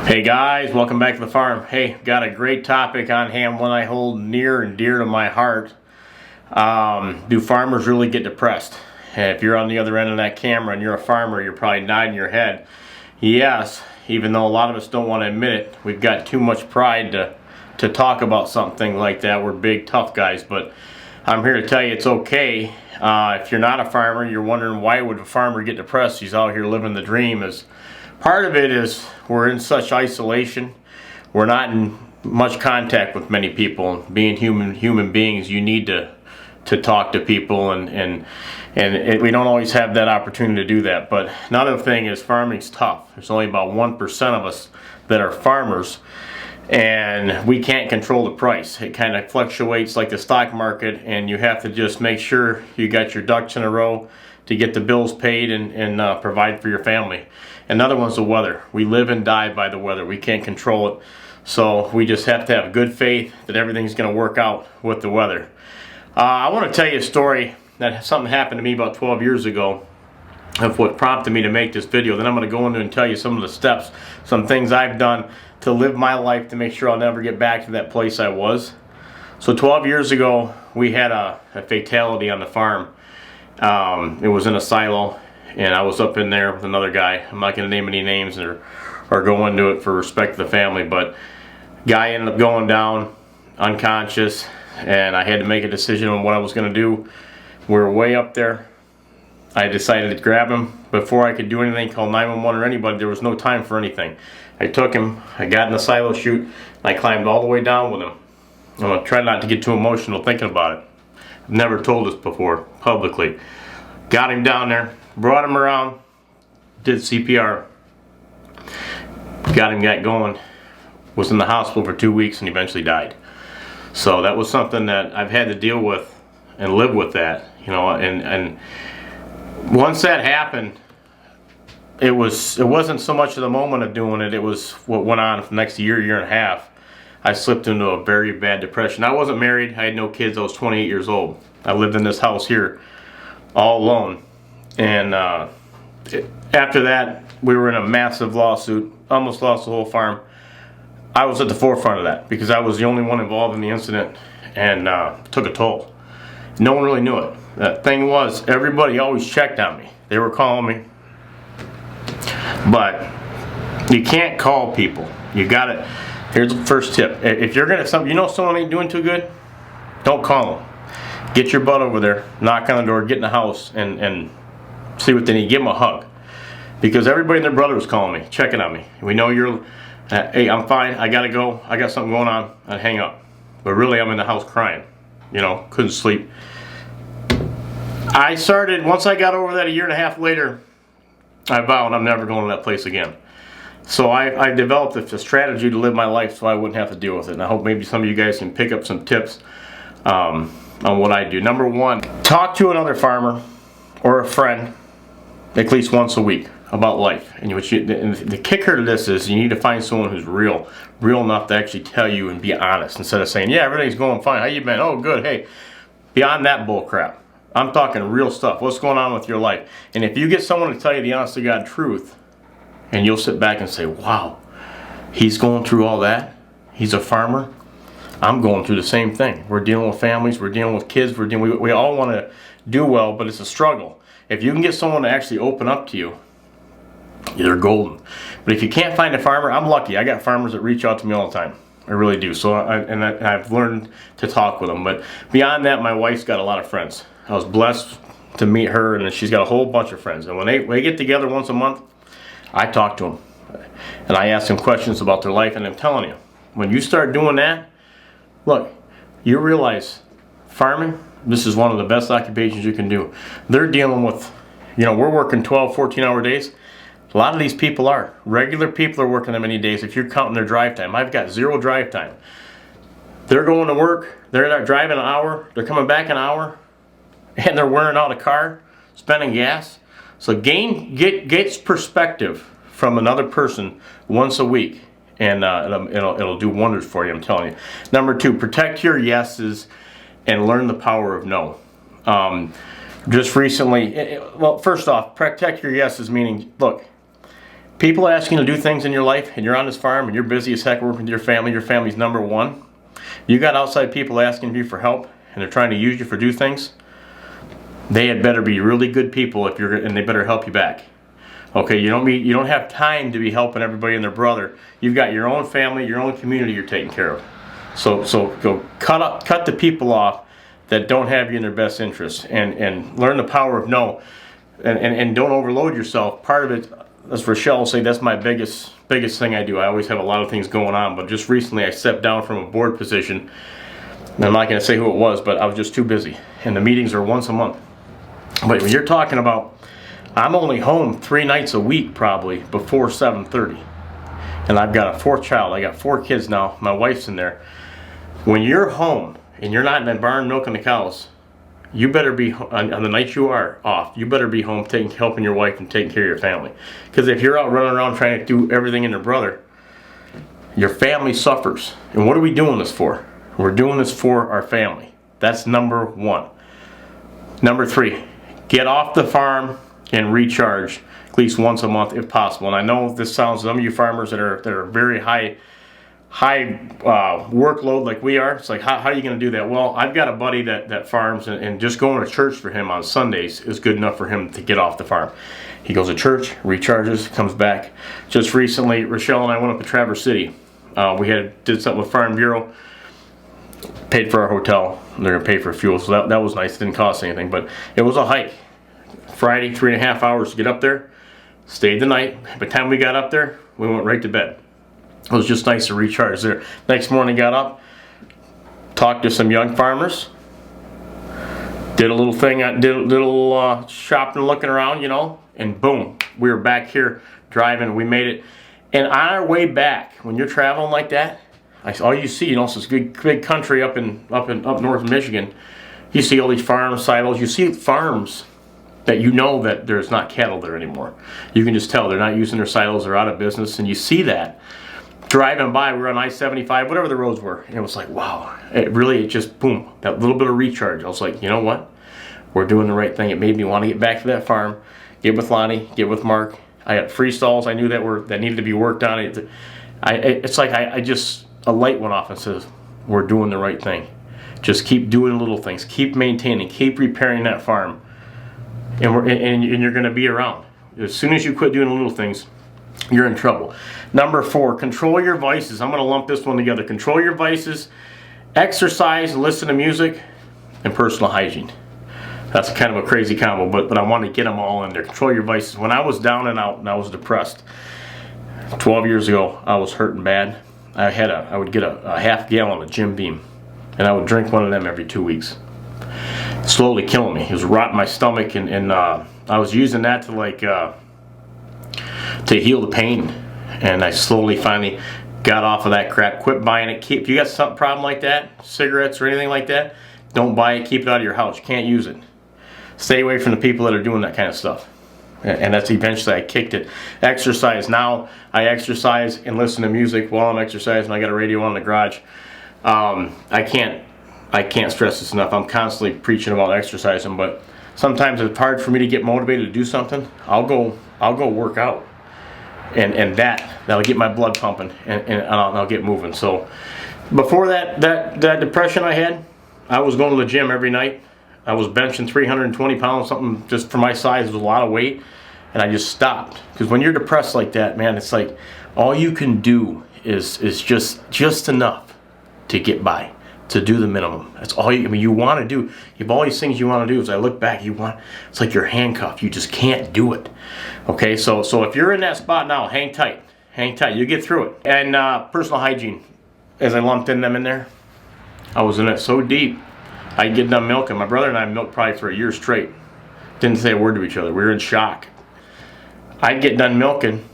Hey guys, welcome back to the farm. Hey, got a great topic on hand, one I hold near and dear to my heart. Do farmers really get depressed? If you're on the other end of that camera and you're a farmer, you're probably nodding your head. Yes, even though a lot of us don't want to admit it, we've got too much pride to talk about something like that. We're big, tough guys, but I'm here to tell you it's okay. If you're not a farmer, you're wondering why would a farmer get depressed? He's out here living the dream. Part of it is we're in such isolation. We're not in much contact with many people. Being human beings, you need to talk to people, and we don't always have that opportunity to do that. But another thing is farming's tough. There's only about 1% of us that are farmers, and we can't control the price. It kind of fluctuates like the stock market, and you have to just make sure you got your ducks in a row to get the bills paid and provide for your family. Another one's the weather. We live and die by the weather. We can't control it. So we just have to have good faith that everything's going to work out with the weather. I want to tell you a story that something happened to me about 12 years ago of what prompted me to make this video. Then I'm going to go into and tell you some of the steps, some things I've done to live my life to make sure I'll never get back to that place I was. So 12 years ago, we had a fatality on the farm. It was in a silo, and I was up in there with another guy. I'm not going to name any names or go into it for respect to the family, but guy ended up going down unconscious, and I had to make a decision on what I was going to do. We were way up there. I decided to grab him before I could do anything, call 911 or anybody. There was no time for anything. I took him, I got in the silo chute, and I climbed all the way down with him. I'm going to try not to get too emotional thinking about it. I've never told this before publicly. Got him down there, brought him around, did CPR, got him going, was in the hospital for 2 weeks and eventually died. So that was something that I've had to deal with and live with that, you know, and once that happened, it wasn't so much of the moment of doing it, it was what went on for the next year and a half. I slipped into a very bad depression. I wasn't married, I had no kids, I was 28 years old. I lived in this house here all alone. And after that, we were in a massive lawsuit, almost lost the whole farm. I was at the forefront of that because I was the only one involved in the incident, and took a toll. No one really knew it. The thing was, everybody always checked on me. They were calling me. But you can't call people. You gotta, here's the first tip. If you're gonna, someone ain't doing too good, don't call them. Get your butt over there, knock on the door, get in the house, and see what they need. Give them a hug. Because everybody and their brother was calling me, checking on me. We know you're, hey, I'm fine, I gotta go, I got something going on, I'd hang up. But really, I'm in the house crying. You know, couldn't sleep. Once I got over that a year and a half later, I vowed I'm never going to that place again. So I developed a strategy to live my life so I wouldn't have to deal with it. And I hope maybe some of you guys can pick up some tips on what I do. Number one, talk to another farmer or a friend at least once a week about life. And the kicker to this is you need to find someone who's real enough to actually tell you and be honest instead of saying, yeah, everything's going fine. How you been? Oh, good. Hey, beyond that bull crap. I'm talking real stuff. What's going on with your life? And if you get someone to tell you the honest to God truth, and you'll sit back and say, wow, he's going through all that? He's a farmer? I'm going through the same thing. We're dealing with families, we're dealing with kids, we all want to do well, but it's a struggle. If you can get someone to actually open up to you, they're golden. But if you can't find a farmer, I'm lucky. I got farmers that reach out to me all the time. I really do. So I've learned to talk with them. But beyond that, my wife's got a lot of friends. I was blessed to meet her, and she's got a whole bunch of friends. And when they get together once a month, I talk to them. And I ask them questions about their life, and I'm telling you, when you start doing that, look, you realize farming, this is one of the best occupations you can do. They're dealing with, we're working 12, 14-hour days. A lot of these people are. Regular people are working that many days if you're counting their drive time. I've got 0 drive time. They're going to work, they're not driving an hour, they're coming back an hour, and they're wearing out a car, spending gas. So get perspective from another person once a week, and it'll do wonders for you, I'm telling you. Number 2, protect your yeses and learn the power of no. Just recently, well, first off, protect your yeses, meaning, look, People ask you to do things in your life, and you're on this farm, and you're busy as heck working with your family. Your family's number one. You got outside people asking you for help, and they're trying to use you for do things. They had better be really good people and they better help you back. Okay, you don't have time to be helping everybody and their brother. You've got your own family, your own community you're taking care of. So go cut the people off that don't have you in their best interest, and learn the power of no, and don't overload yourself. Part of it, as Rochelle will say, that's my biggest thing I do. I always have a lot of things going on, but just recently I stepped down from a board position. And I'm not going to say who it was, but I was just too busy, and the meetings are once a month. But when you're talking about, I'm only home 3 nights a week probably before 7:30, and I've got a 4th child. I got 4 kids now. My wife's in there. When you're home and you're not in the barn milking the cows, you better be on the nights you are off. You better be home helping your wife and taking care of your family. Because if you're out running around trying to do everything in your brother, your family suffers. And what are we doing this for? We're doing this for our family. That's number 1. Number 3. Get off the farm and recharge at least once a month if possible. And I know this sounds, some of you farmers that are very high workload like we are, it's like, how are you going to do that? Well, I've got a buddy that farms, and just going to church for him on Sundays is good enough for him to get off the farm. He goes to church, recharges, comes back. Just recently, Rochelle and I went up to Traverse City. We did something with Farm Bureau, paid for our hotel. They're going to pay for fuel, so that was nice. It didn't cost anything, but it was a hike. Friday, 3.5 hours to get up there. Stayed the night. By the time we got up there, we went right to bed. It was just nice to recharge there. Next morning, got up, talked to some young farmers, did a little thing, did a little shopping, looking around, and boom, we were back here driving. We made it. And on our way back, when you're traveling like that, all you see, it's this big country up north Michigan. You see all these farm silos. You see farms that that there's not cattle there anymore. You can just tell they're not using their silos. They're out of business, and you see that driving by. We were on I-75, whatever the roads were, and it was like, wow. It just boom, that little bit of recharge. I was like, you know what? We're doing the right thing. It made me want to get back to that farm, get with Lonnie, get with Mark. I had free stalls I knew that needed to be worked on. It's like I just, a light went off and says, we're doing the right thing. Just keep doing little things, keep maintaining, keep repairing that farm, and you're going to be around. As soon as you quit doing the little things, you're in trouble. Number 4, control your vices. I'm going to lump this one together. Control your vices, exercise, listen to music, and personal hygiene. That's kind of a crazy combo, but I want to get them all in there. Control your vices. When I was down and out and I was depressed, 12 years ago, I was hurting bad. I would get a half gallon of Jim Beam, and I would drink one of them every 2 weeks. Slowly killing me. It was rotting my stomach, and I was using that to heal the pain. And I finally got off of that crap. Quit buying it. If you got some problem like that, cigarettes or anything like that, don't buy it. Keep it out of your house. You can't use it. Stay away from the people that are doing that kind of stuff. And that's eventually I kicked it. Exercise. Now I exercise and listen to music while I'm exercising. I got a radio on in the garage. I can't stress this enough. I'm constantly preaching about exercising, but sometimes it's hard for me to get motivated to do something. I'll go work out, and that'll get my blood pumping, and I'll get moving. So before that depression I had, I was going to the gym every night. I was benching 320 pounds, something just for my size was a lot of weight, and I just stopped. Because when you're depressed like that, man, it's like all you can do is just enough to get by, to do the minimum. That's all you want to do. You have all these things you want to do. As I look back, it's like you're handcuffed. You just can't do it. Okay, so if you're in that spot now, hang tight. You get through it. And personal hygiene, as I lumped them in there, I was in it so deep. I'd get done milking. My brother and I milked probably for a year straight. Didn't say a word to each other. We were in shock. I'd get done milking.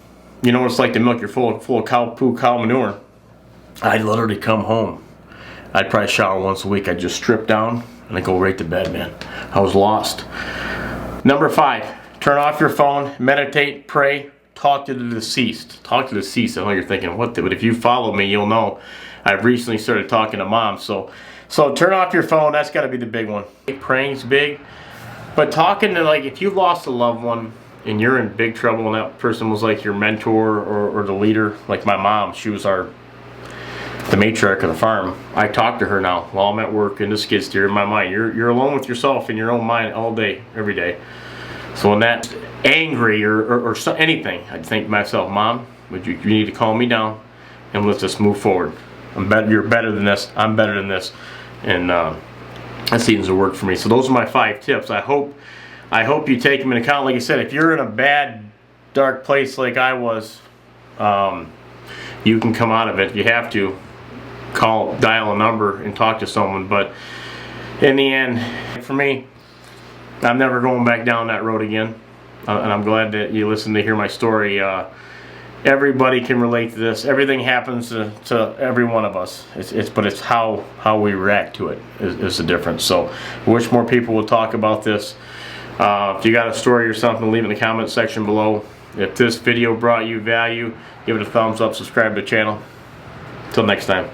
You know what it's like to milk? You're full of cow poo, cow manure. I'd literally come home. I'd probably shower once a week. I'd just strip down and I'd go right to bed, man. I was lost. Number 5, turn off your phone, meditate, pray, talk to the deceased. Talk to the deceased. I know you're thinking, what? But if you follow me, you'll know I've recently started talking to mom. So turn off your phone. That's got to be the big one. Praying's big. But talking to, if you lost a loved one, and you're in big trouble, and that person was like your mentor or the leader, like my mom, she was the matriarch of the farm. I talk to her now while I'm at work in the skid steer in my mind. You're alone with yourself in your own mind all day, every day. So when that's angry or anything, I'd think to myself, Mom, you need to calm me down and let's just move forward. You're better than this. I'm better than this. And that seems to work for me. So those are my 5 tips. I hope you take them into account. Like I said, if you're in a bad, dark place like I was, you can come out of it. If you have to, dial a number and talk to someone. But in the end, for me, I'm never going back down that road again. And I'm glad that you listened to hear my story. Everybody can relate to this. Everything happens to every one of us. But it's how we react to it is the difference. So I wish more people would talk about this. If you got a story or something, leave it in the comment section below. If this video brought you value, give it a thumbs up, subscribe to the channel. Till next time.